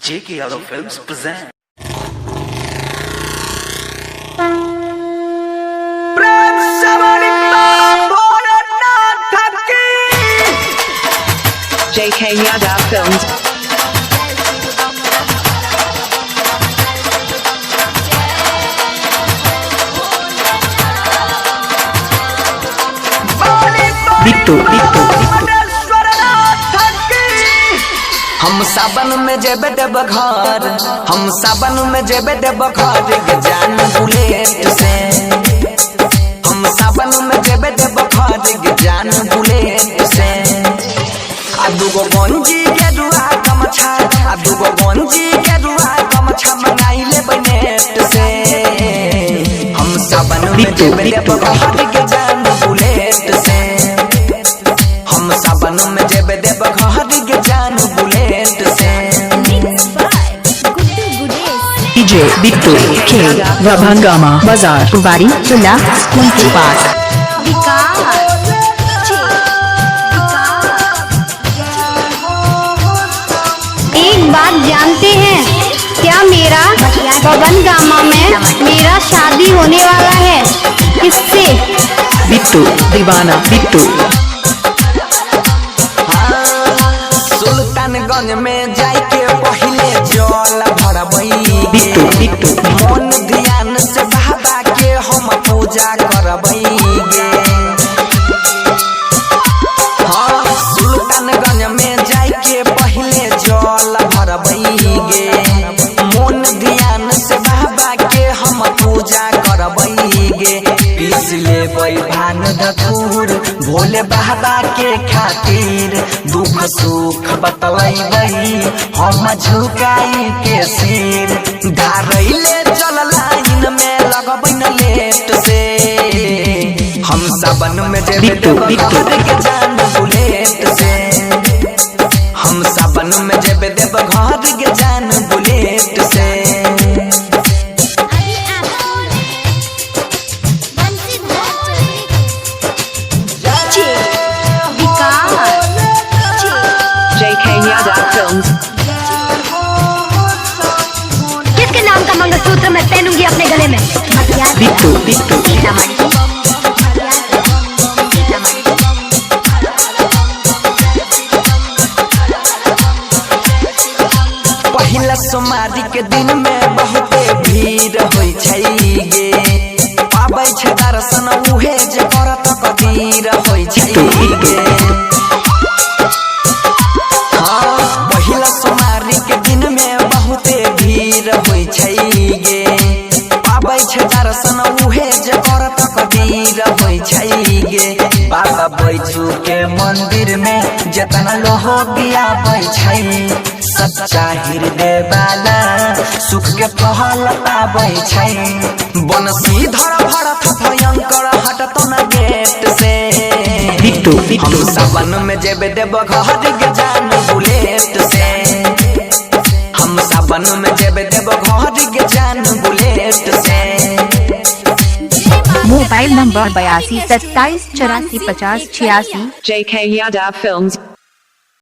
J.K. Yadav Films present. J.K. Yadav Films. हम सावन में जेबे देब घर, हम सावन में जेबे देब घर के जान बुलेट से। हम सावन में जेबे देब घर के जान बुलेट से। आ दुगो गंजी के रुआ गमछा, आ दुगो गंजी के रुआ गमछा मंगाइले बनेट से। हम सावन में जेबे देब घर के जान बुलेट से। हम सावन में जेबे देब घर के जान बुलेट से। DJ Bittu K Rabhangama Bazaar Kuwari Chula school के पास। एक बात जानते हैं क्या, मेरा बबनगामा में मेरा शादी होने वाला है। किससे? बिट्टू दीवाना बिट्टू। सुल्तानगंज में जाके पहले जल भरबई बिट्टू बिट्टू मन ध्यान से बाबा के हम पूजा करबई गे। हाँ, सुल्तानगंज में जाके पहले जल भरबई गे। मन ध्यान से बाबा के हम पूजा करबई गे। पीस लेबै भान धतूर भोले बाबा के खातिर, दुख सुख बतलैबै हम झुकाई के सिर। धारैले चल लाइन में लगबै न लेट से। हम सावन में जेबे देब घर के जान बुलेट से। हम सावन में जेबे देब घर के जान बुलेट से। J.K. Yadav Films. किसके नाम का मंगलसूत्र मैं पहनूंगी अपने गले में? बिट्टू बिट्टू पहिला सोमवारी के दिन में बहुते भीड़ होई छै गे। पाबै छै दर्शन उहे जे करत कबीर होई छै गे। हाँ, पहिला सोमवारी के दिन में बहुते भीड़ होई छै गे। पाबै छै दर्शन उहे जे करत कबीर होई छै गे। बाबा बैजू के मंदिर में जतना लोहो बियाबै छै, सच्चा हृदय वाला सुख के फल पाबै छै। बनसीधर भरत भयंकर हटत न गेट से। बिट्टू हम सावन में जेबे देब घर के जान बुलेट से। हम सावन में जेबे देब घर के जान बुलेट से। Mobile number 82 27 84 50 86। J.K. Yadav Films.